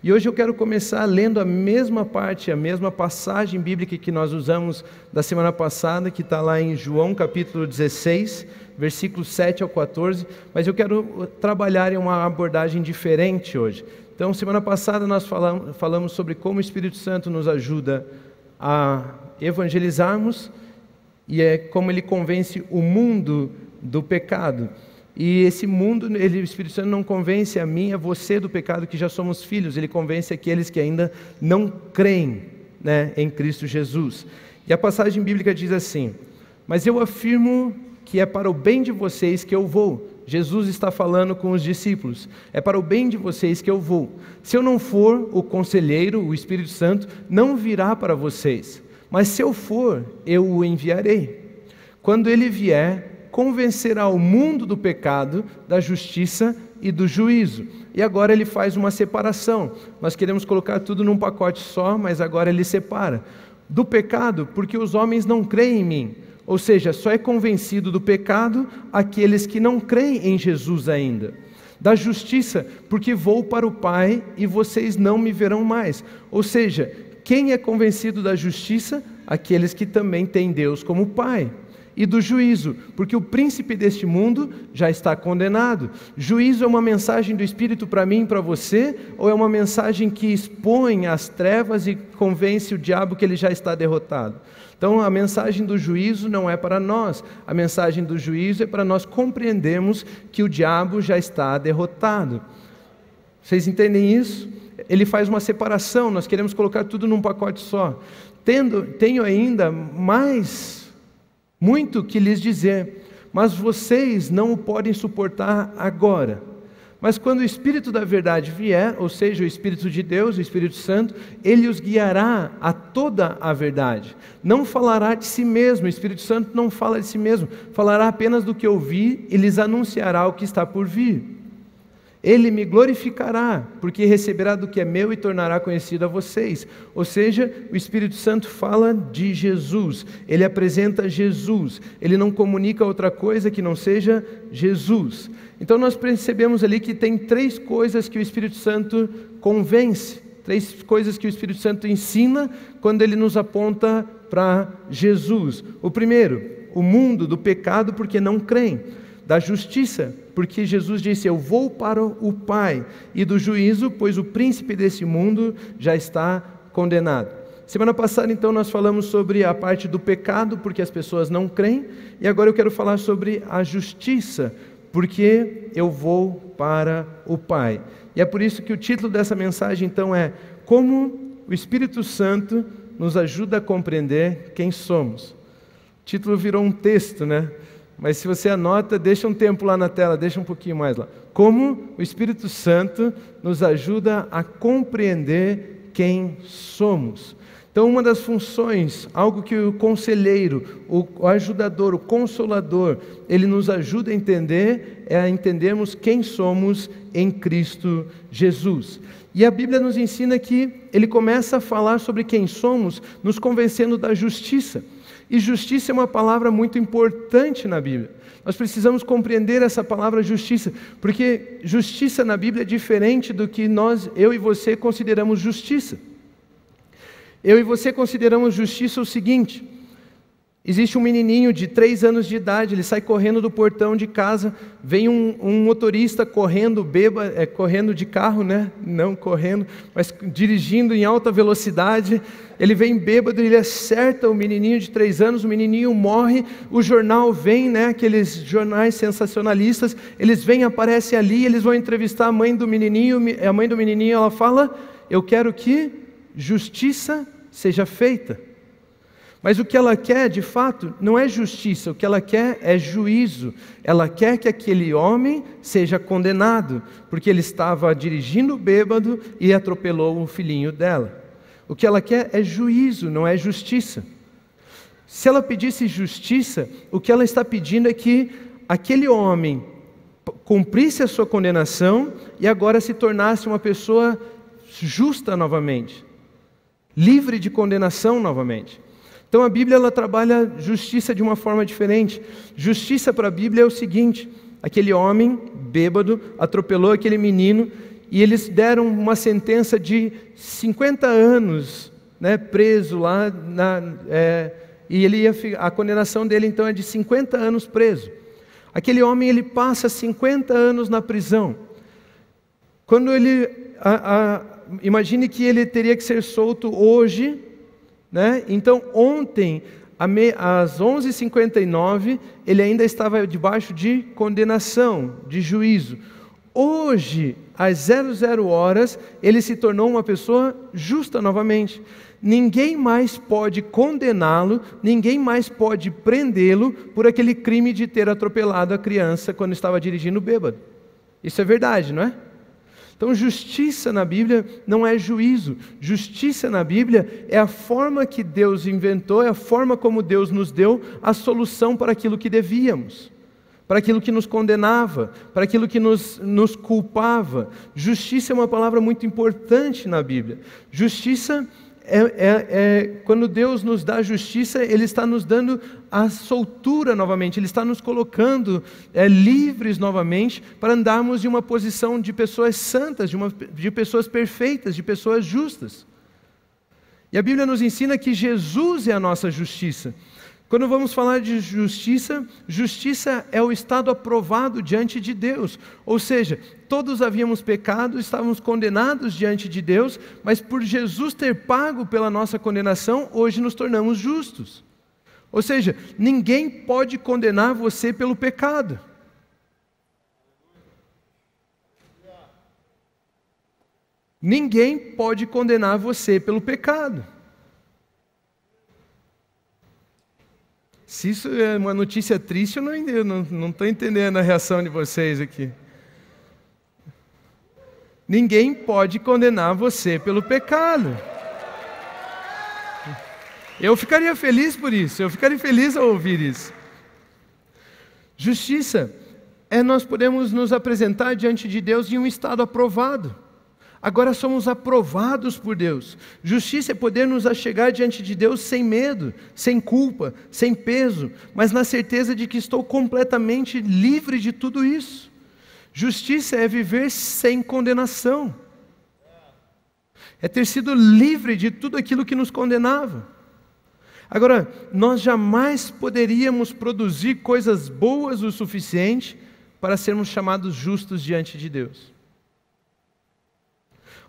E hoje eu quero começar lendo a mesma parte, a mesma passagem bíblica que nós usamos da semana passada, que está lá em João capítulo 16, versículos 7 ao 14, mas eu quero trabalhar em uma abordagem diferente hoje. Então, semana passada nós falamos sobre como o Espírito Santo nos ajuda a evangelizarmos e como ele convence o mundo do pecado. E esse mundo, o Espírito Santo não convence a mim, a você do pecado, que já somos filhos. Ele convence aqueles que ainda não creem, em Cristo Jesus. E a passagem bíblica diz assim: mas eu afirmo que é para o bem de vocês que eu vou. Jesus está falando com os discípulos. É para o bem de vocês que eu vou. Se eu não for, o conselheiro, o Espírito Santo, não virá para vocês. Mas se eu for, eu o enviarei. Quando ele vier, convencerá o mundo do pecado, da justiça e do juízo. E agora ele faz uma separação. Nós queremos colocar tudo num pacote só, mas agora ele separa. Do pecado, porque os homens não creem em mim. Ou seja, só é convencido do pecado aqueles que não creem em Jesus ainda. Da justiça, porque vou para o Pai e vocês não me verão mais. Ou seja, quem é convencido da justiça? Aqueles que também têm Deus como Pai. E do juízo, porque o príncipe deste mundo já está condenado. Juízo é uma mensagem do Espírito para mim e para você, ou é uma mensagem que expõe as trevas e convence o diabo que ele já está derrotado? Então a mensagem do juízo não é para nós, a mensagem do juízo é para nós compreendermos que o diabo já está derrotado. Vocês entendem isso? Ele faz uma separação, nós queremos colocar tudo num pacote só. Tenho ainda muito que lhes dizer, mas vocês não o podem suportar agora. Mas quando o Espírito da verdade vier, ou seja, o Espírito de Deus, o Espírito Santo, ele os guiará a toda a verdade. Não falará de si mesmo, o Espírito Santo não fala de si mesmo, falará apenas do que ouvir e lhes anunciará o que está por vir. Ele me glorificará, porque receberá do que é meu e tornará conhecido a vocês. Ou seja, o Espírito Santo fala de Jesus, ele apresenta Jesus, ele não comunica outra coisa que não seja Jesus. Então nós percebemos ali que tem 3 coisas que o Espírito Santo convence, 3 coisas que o Espírito Santo ensina quando ele nos aponta para Jesus. O primeiro, o mundo do pecado porque não creem. Da justiça, porque Jesus disse, eu vou para o Pai, e do juízo, pois o príncipe desse mundo já está condenado. Semana passada, então, nós falamos sobre a parte do pecado, porque as pessoas não creem, e agora eu quero falar sobre a justiça, porque eu vou para o Pai. E é por isso que o título dessa mensagem, então, é como o Espírito Santo nos ajuda a compreender quem somos. O título virou um texto, Mas se você anota, deixa um tempo lá na tela, deixa um pouquinho mais lá. Como o Espírito Santo nos ajuda a compreender quem somos. Então, uma das funções, algo que o conselheiro, o ajudador, o consolador, ele nos ajuda a entender, é a entendermos quem somos em Cristo Jesus. E a Bíblia nos ensina que ele começa a falar sobre quem somos, nos convencendo da justiça. E justiça é uma palavra muito importante na Bíblia. Nós precisamos compreender essa palavra justiça, porque justiça na Bíblia é diferente do que eu e você consideramos justiça. Eu e você consideramos justiça o seguinte: existe um menininho de 3 anos de idade, ele sai correndo do portão de casa, vem um motorista correndo, correndo de carro, não correndo, mas dirigindo em alta velocidade, ele vem bêbado, ele acerta o menininho de 3 anos, o menininho morre, o jornal vem, aqueles jornais sensacionalistas, eles vêm, aparecem ali, eles vão entrevistar a mãe do menininho, ela fala, eu quero que justiça seja feita. Mas o que ela quer, de fato, não é justiça, o que ela quer é juízo. Ela quer que aquele homem seja condenado, porque ele estava dirigindo bêbado e atropelou o filhinho dela. O que ela quer é juízo, não é justiça. Se ela pedisse justiça, o que ela está pedindo é que aquele homem cumprisse a sua condenação e agora se tornasse uma pessoa justa novamente, livre de condenação novamente. Então a Bíblia ela trabalha justiça de uma forma diferente. Justiça para a Bíblia é o seguinte: aquele homem bêbado atropelou aquele menino e eles deram uma sentença de 50 anos, né, preso lá, e a condenação dele então é de 50 anos preso. Aquele homem, ele passa 50 anos na prisão. Quando ele, imagine que ele teria que ser solto hoje, né? Então ontem, às 11h59, ele ainda estava debaixo de condenação, de juízo. Hoje, às 00 horas, ele se tornou uma pessoa justa novamente. Ninguém mais pode condená-lo, ninguém mais pode prendê-lo por aquele crime de ter atropelado a criança quando estava dirigindo bêbado. Isso é verdade, não é? Então, justiça na Bíblia não é juízo. Justiça na Bíblia é a forma que Deus inventou, é a forma como Deus nos deu a solução para aquilo que devíamos, para aquilo que nos condenava, para aquilo que nos culpava. Justiça é uma palavra muito importante na Bíblia. Justiça quando Deus nos dá justiça, Ele está nos dando a soltura novamente, Ele está nos colocando livres novamente para andarmos em uma posição de pessoas santas, de pessoas perfeitas, de pessoas justas. E a Bíblia nos ensina que Jesus é a nossa justiça. Quando vamos falar de justiça, justiça é o estado aprovado diante de Deus. Ou seja, todos havíamos pecado, estávamos condenados diante de Deus, mas por Jesus ter pago pela nossa condenação, hoje nos tornamos justos. Ou seja, ninguém pode condenar você pelo pecado. Ninguém pode condenar você pelo pecado. Se isso é uma notícia triste, eu não estou entendendo a reação de vocês aqui. Ninguém pode condenar você pelo pecado. Eu ficaria feliz por isso, eu ficaria feliz ao ouvir isso. Justiça é nós podemos nos apresentar diante de Deus em um estado aprovado. Agora somos aprovados por Deus. Justiça é poder nos achegar diante de Deus sem medo, sem culpa, sem peso, mas na certeza de que estou completamente livre de tudo isso. Justiça é viver sem condenação. É ter sido livre de tudo aquilo que nos condenava. Agora, nós jamais poderíamos produzir coisas boas o suficiente para sermos chamados justos diante de Deus.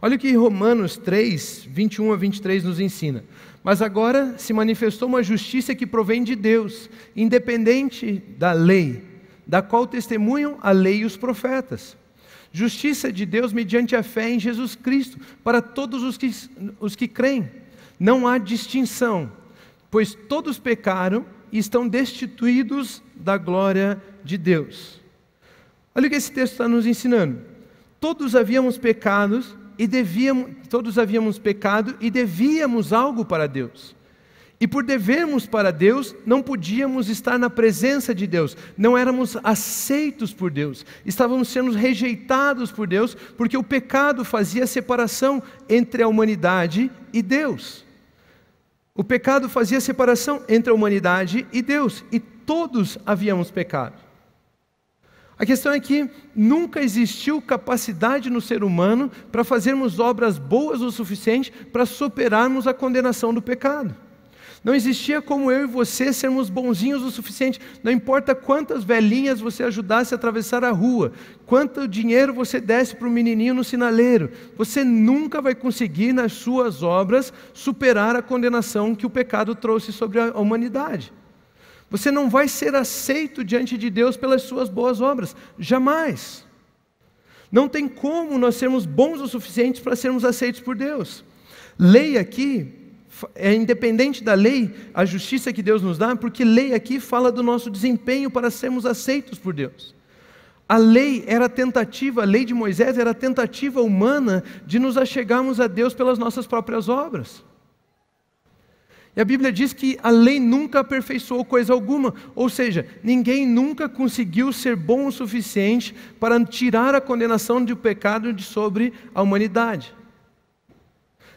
Olha o que Romanos 3, 21 a 23 nos ensina. Mas agora se manifestou uma justiça que provém de Deus, independente da lei, da qual testemunham a lei e os profetas. Justiça de Deus mediante a fé em Jesus Cristo, para todos os que creem. Não há distinção, pois todos pecaram e estão destituídos da glória de Deus. Olha o que esse texto está nos ensinando. Todos havíamos pecado e devíamos algo para Deus. E por devermos para Deus, não podíamos estar na presença de Deus, não éramos aceitos por Deus, estávamos sendo rejeitados por Deus, porque o pecado fazia separação entre a humanidade e Deus. O pecado fazia separação entre a humanidade e Deus, e todos havíamos pecado. A questão é que nunca existiu capacidade no ser humano para fazermos obras boas o suficiente para superarmos a condenação do pecado. Não existia como eu e você sermos bonzinhos o suficiente. Não importa quantas velhinhas você ajudasse a atravessar a rua, quanto dinheiro você desse para o menininho no sinaleiro, você nunca vai conseguir nas suas obras superar a condenação que o pecado trouxe sobre a humanidade. Você não vai ser aceito diante de Deus pelas suas boas obras, jamais. Não tem como nós sermos bons o suficiente para sermos aceitos por Deus. Lei aqui é independente da lei, a justiça que Deus nos dá, porque lei aqui fala do nosso desempenho para sermos aceitos por Deus. A lei era a tentativa, a lei de Moisés era a tentativa humana de nos achegarmos a Deus pelas nossas próprias obras. E a Bíblia diz que a lei nunca aperfeiçoou coisa alguma, ou seja, ninguém nunca conseguiu ser bom o suficiente para tirar a condenação do pecado de sobre a humanidade.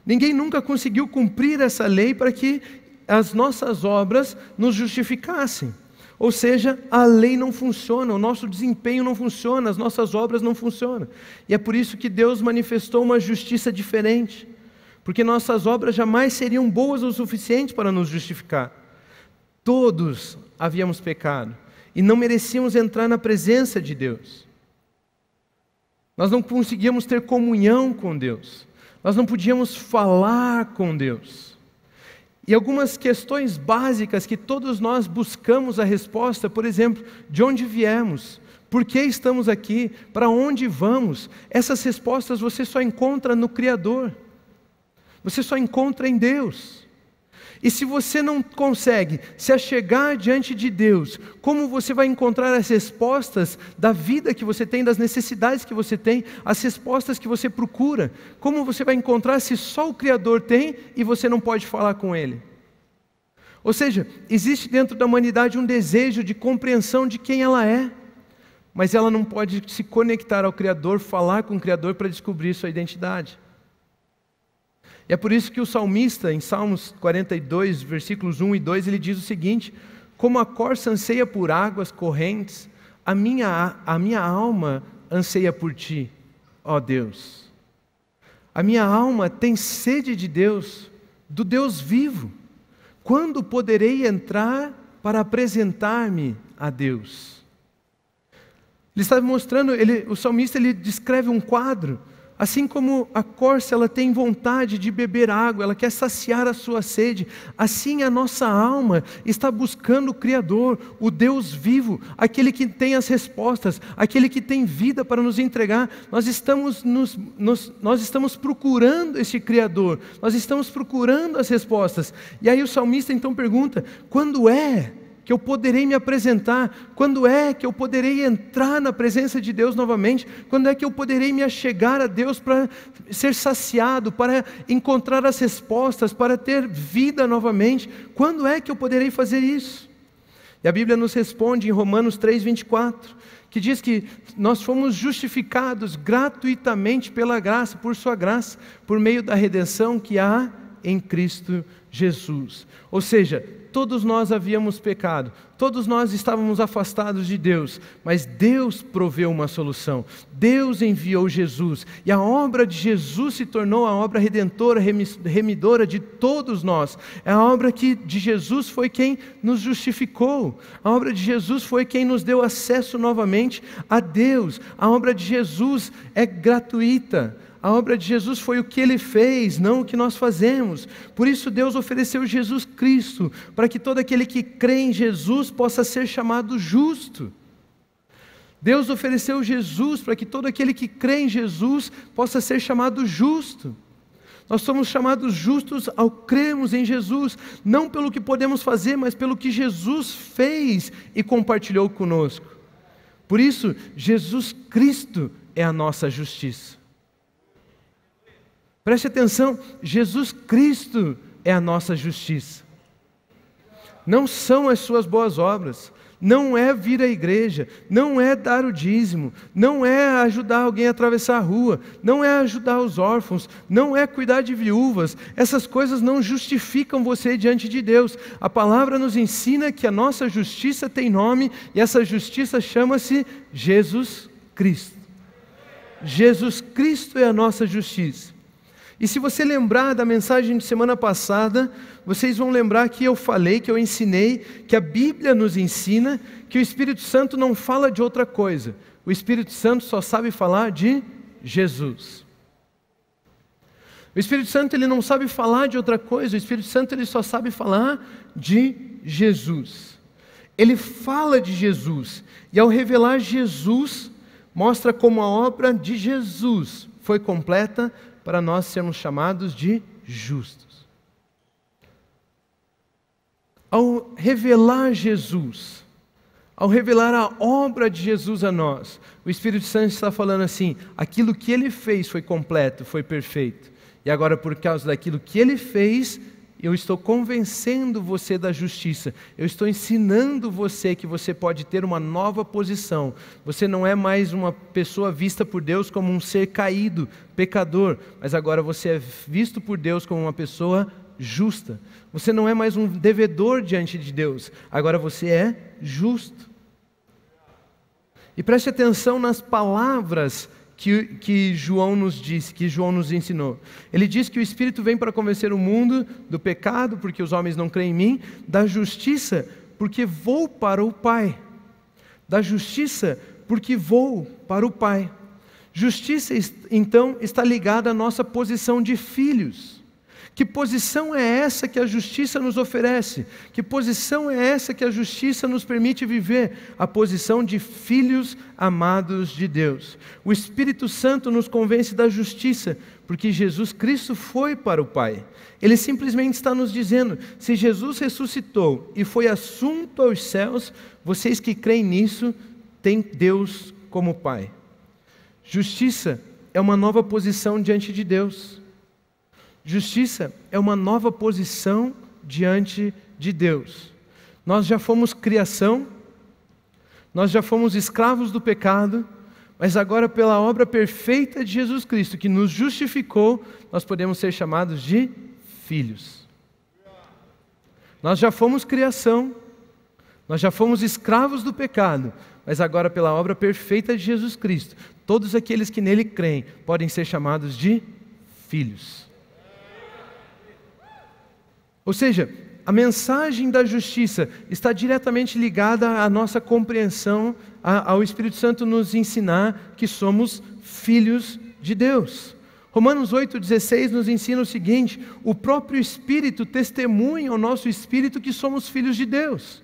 Ninguém nunca conseguiu cumprir essa lei para que as nossas obras nos justificassem. Ou seja, a lei não funciona, o nosso desempenho não funciona, as nossas obras não funcionam. E é por isso que Deus manifestou uma justiça diferente, porque nossas obras jamais seriam boas o suficiente para nos justificar. Todos havíamos pecado e não merecíamos entrar na presença de Deus. Nós não conseguíamos ter comunhão com Deus, nós não podíamos falar com Deus. E algumas questões básicas que todos nós buscamos a resposta, por exemplo, de onde viemos, por que estamos aqui, para onde vamos, essas respostas você só encontra no Criador, você só encontra em Deus. E se você não consegue se achegar diante de Deus, como você vai encontrar as respostas da vida que você tem, das necessidades que você tem, as respostas que você procura? Como você vai encontrar se só o Criador tem e você não pode falar com Ele? Ou seja, existe dentro da humanidade um desejo de compreensão de quem ela é, mas ela não pode se conectar ao Criador, falar com o Criador para descobrir sua identidade. E é por isso que o salmista, em Salmos 42, versículos 1 e 2, ele diz o seguinte: como a corça anseia por águas correntes, a minha alma anseia por Ti, ó Deus. A minha alma tem sede de Deus, do Deus vivo. Quando poderei entrar para apresentar-me a Deus? Ele está mostrando, o salmista ele descreve um quadro. Assim como a corça ela tem vontade de beber água, ela quer saciar a sua sede, assim a nossa alma está buscando o Criador, o Deus vivo, aquele que tem as respostas, aquele que tem vida para nos entregar. Nós estamos procurando esse Criador, nós estamos procurando as respostas. E aí o salmista então pergunta: quando é que eu poderei me apresentar? Quando é que eu poderei entrar na presença de Deus novamente? Quando é que eu poderei me achegar a Deus para ser saciado, para encontrar as respostas, para ter vida novamente? Quando é que eu poderei fazer isso? E a Bíblia nos responde em Romanos 3:24, que diz que nós fomos justificados gratuitamente pela graça, por sua graça, por meio da redenção que há em Cristo Jesus. Ou seja, todos nós havíamos pecado, todos nós estávamos afastados de Deus, mas Deus proveu uma solução, Deus enviou Jesus, e a obra de Jesus se tornou a obra redentora, remidora de todos nós. A obra de Jesus foi quem nos justificou, a obra de Jesus foi quem nos deu acesso novamente a Deus, a obra de Jesus é gratuita. A obra de Jesus foi o que Ele fez, não o que nós fazemos. Por isso Deus ofereceu Jesus Cristo, para que todo aquele que crê em Jesus possa ser chamado justo. Deus ofereceu Jesus para que todo aquele que crê em Jesus possa ser chamado justo. Nós somos chamados justos ao crermos em Jesus, não pelo que podemos fazer, mas pelo que Jesus fez e compartilhou conosco. Por isso, Jesus Cristo é a nossa justiça. Preste atenção, Jesus Cristo é a nossa justiça. Não são as suas boas obras, não é vir à igreja, não é dar o dízimo, não é ajudar alguém a atravessar a rua, não é ajudar os órfãos, não é cuidar de viúvas. Essas coisas não justificam você diante de Deus. A palavra nos ensina que a nossa justiça tem nome, e essa justiça chama-se Jesus Cristo. Jesus Cristo é a nossa justiça. E se você lembrar da mensagem de semana passada, vocês vão lembrar que eu falei, que eu ensinei, que a Bíblia nos ensina que o Espírito Santo não fala de outra coisa. O Espírito Santo só sabe falar de Jesus. O Espírito Santo ele não sabe falar de outra coisa, o Espírito Santo ele só sabe falar de Jesus. Ele fala de Jesus, e ao revelar Jesus, mostra como a obra de Jesus foi completa para nós sermos chamados de justos. Ao revelar Jesus, ao revelar a obra de Jesus a nós, o Espírito Santo está falando assim: aquilo que Ele fez foi completo, foi perfeito. E agora, por causa daquilo que Ele fez, eu estou convencendo você da justiça. Eu estou ensinando você que você pode ter uma nova posição. Você não é mais uma pessoa vista por Deus como um ser caído, pecador, mas agora você é visto por Deus como uma pessoa justa. Você não é mais um devedor diante de Deus, agora você é justo. E preste atenção nas palavras que João nos disse, que João nos ensinou. Ele diz que o Espírito vem para convencer o mundo do pecado, porque os homens não creem em mim, da justiça, porque vou para o Pai. Da justiça, porque vou para o Pai. Justiça, então, está ligada à nossa posição de filhos. Que posição é essa que a justiça nos oferece? Que posição é essa que a justiça nos permite viver? A posição de filhos amados de Deus. O Espírito Santo nos convence da justiça, porque Jesus Cristo foi para o Pai. Ele simplesmente está nos dizendo, se Jesus ressuscitou e foi assunto aos céus, vocês que creem nisso, têm Deus como Pai. Justiça é uma nova posição diante de Deus. Justiça é uma nova posição diante de Deus. Nós já fomos criação, nós já fomos escravos do pecado, mas agora pela obra perfeita de Jesus Cristo, que nos justificou, nós podemos ser chamados de filhos. Nós já fomos criação, nós já fomos escravos do pecado, mas agora pela obra perfeita de Jesus Cristo, todos aqueles que nele creem podem ser chamados de filhos. Ou seja, a mensagem da justiça está diretamente ligada à nossa compreensão, ao Espírito Santo nos ensinar que somos filhos de Deus. Romanos 8,16 nos ensina o seguinte: o próprio Espírito testemunha ao nosso Espírito que somos filhos de Deus.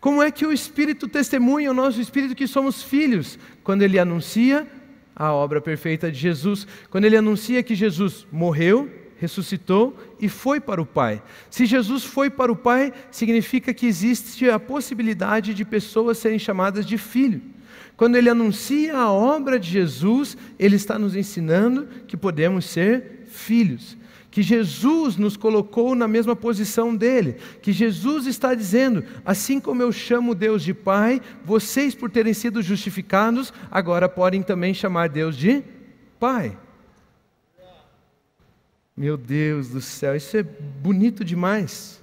Como é que o Espírito testemunha ao nosso Espírito que somos filhos? Quando ele anuncia a obra perfeita de Jesus, quando ele anuncia que Jesus morreu, ressuscitou e foi para o Pai. Se Jesus foi para o Pai, significa que existe a possibilidade de pessoas serem chamadas de filho. Quando ele anuncia a obra de Jesus, ele está nos ensinando que podemos ser filhos. Que Jesus nos colocou na mesma posição dele. Que Jesus está dizendo, assim como eu chamo Deus de Pai, vocês, por terem sido justificados, agora podem também chamar Deus de Pai. Meu Deus do céu, isso é bonito demais.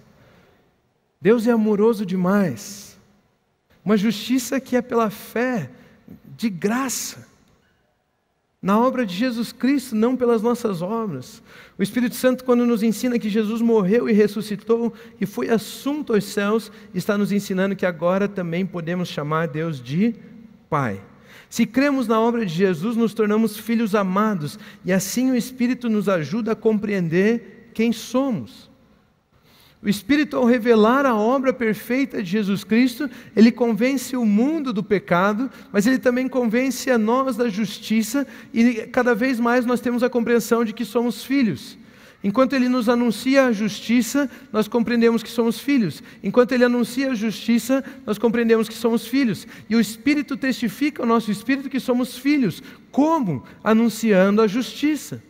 Deus é amoroso demais. Uma justiça que é pela fé, de graça, na obra de Jesus Cristo, não pelas nossas obras. O Espírito Santo, quando nos ensina que Jesus morreu e ressuscitou e foi assunto aos céus, está nos ensinando que agora também podemos chamar Deus de Pai. Se cremos na obra de Jesus, nos tornamos filhos amados, e assim o Espírito nos ajuda a compreender quem somos. O Espírito, ao revelar a obra perfeita de Jesus Cristo, ele convence o mundo do pecado, mas ele também convence a nós da justiça, e cada vez mais nós temos a compreensão de que somos filhos. Enquanto ele nos anuncia a justiça, nós compreendemos que somos filhos. Enquanto ele anuncia a justiça, nós compreendemos que somos filhos. E o Espírito testifica ao nosso Espírito que somos filhos. Como? Anunciando a justiça.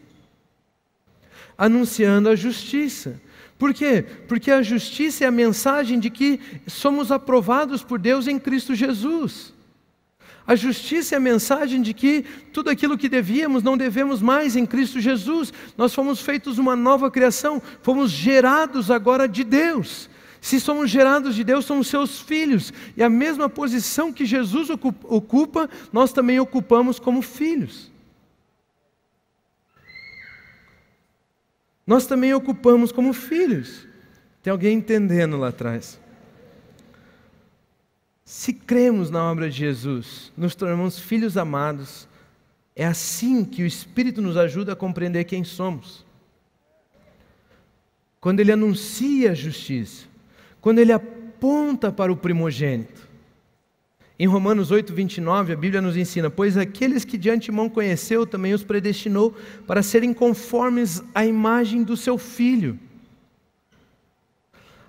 Anunciando a justiça. Por quê? Porque a justiça é a mensagem de que somos aprovados por Deus em Cristo Jesus. A justiça é a mensagem de que tudo aquilo que devíamos, não devemos mais em Cristo Jesus. Nós fomos feitos uma nova criação, fomos gerados agora de Deus. Se somos gerados de Deus, somos seus filhos. E a mesma posição que Jesus ocupa, nós também ocupamos como filhos. Nós também ocupamos como filhos. Tem alguém entendendo lá atrás? Se cremos na obra de Jesus, nos tornamos filhos amados, é assim que o Espírito nos ajuda a compreender quem somos. Quando ele anuncia a justiça, quando ele aponta para o primogênito. Em Romanos 8:29, a Bíblia nos ensina: pois aqueles que de antemão conheceu, também os predestinou para serem conformes à imagem do seu Filho.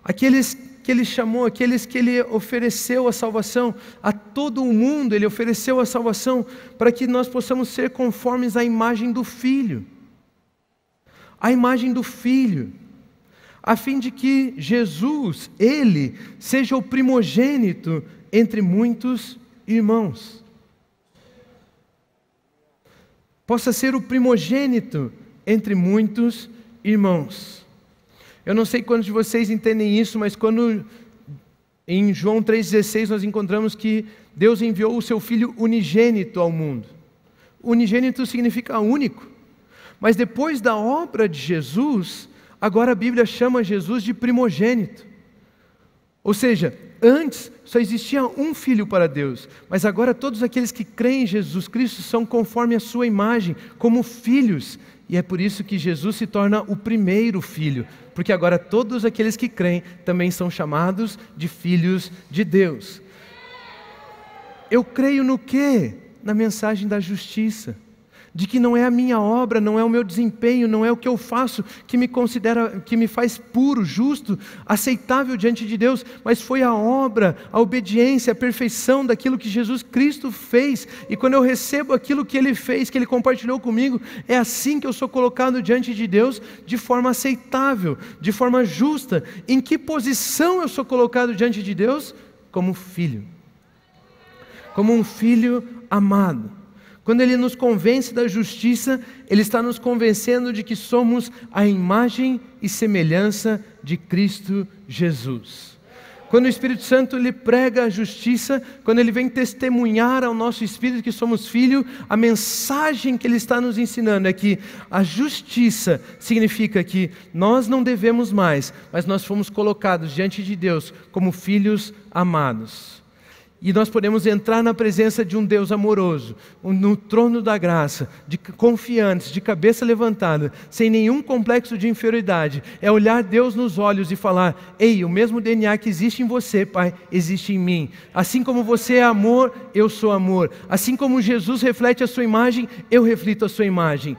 Aqueles que ele chamou, aqueles que ele ofereceu a salvação, a todo o mundo ele ofereceu a salvação, para que nós possamos ser conformes à imagem do Filho. A imagem do Filho, a fim de que Jesus, ele, seja o primogênito entre muitos irmãos. Possa ser o primogênito entre muitos irmãos. Eu não sei quantos de vocês entendem isso, mas quando em João 3,16 nós encontramos que Deus enviou o seu Filho unigênito ao mundo. Unigênito significa único. Mas depois da obra de Jesus, agora a Bíblia chama Jesus de primogênito. Ou seja, antes só existia um filho para Deus, mas agora todos aqueles que creem em Jesus Cristo são conforme a sua imagem, como filhos. E é por isso que Jesus se torna o primeiro filho, porque agora todos aqueles que creem também são chamados de filhos de Deus. Eu creio no quê? Na mensagem da justiça. De que não é a minha obra, não é o meu desempenho, não é o que eu faço que me faz puro, justo, aceitável diante de Deus, mas foi a obra, a obediência, a perfeição daquilo que Jesus Cristo fez. E quando eu recebo aquilo que Ele fez, que Ele compartilhou comigo, é assim que eu sou colocado diante de Deus, de forma aceitável, de forma justa. Em que posição eu sou colocado diante de Deus? Como filho. Como um filho amado. Quando Ele nos convence da justiça, Ele está nos convencendo de que somos a imagem e semelhança de Cristo Jesus. Quando o Espírito Santo lhe prega a justiça, quando Ele vem testemunhar ao nosso espírito que somos filhos, a mensagem que Ele está nos ensinando é que a justiça significa que nós não devemos mais, mas nós fomos colocados diante de Deus como filhos amados. E nós podemos entrar na presença de um Deus amoroso, no trono da graça, confiantes, de cabeça levantada, sem nenhum complexo de inferioridade. É olhar Deus nos olhos e falar: ei, o mesmo DNA que existe em você, Pai, existe em mim. Assim como você é amor, eu sou amor. Assim como Jesus reflete a sua imagem, eu reflito a sua imagem.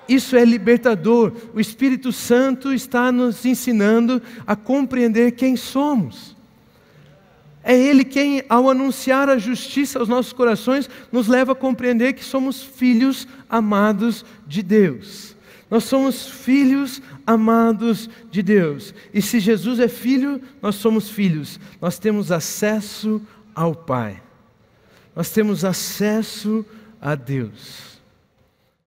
Isso é libertador. O Espírito Santo está nos ensinando a compreender quem somos. É Ele quem, ao anunciar a justiça aos nossos corações, nos leva a compreender que somos filhos amados de Deus. Nós somos filhos amados de Deus. E se Jesus é filho, nós somos filhos. Nós temos acesso ao Pai. Nós temos acesso a Deus.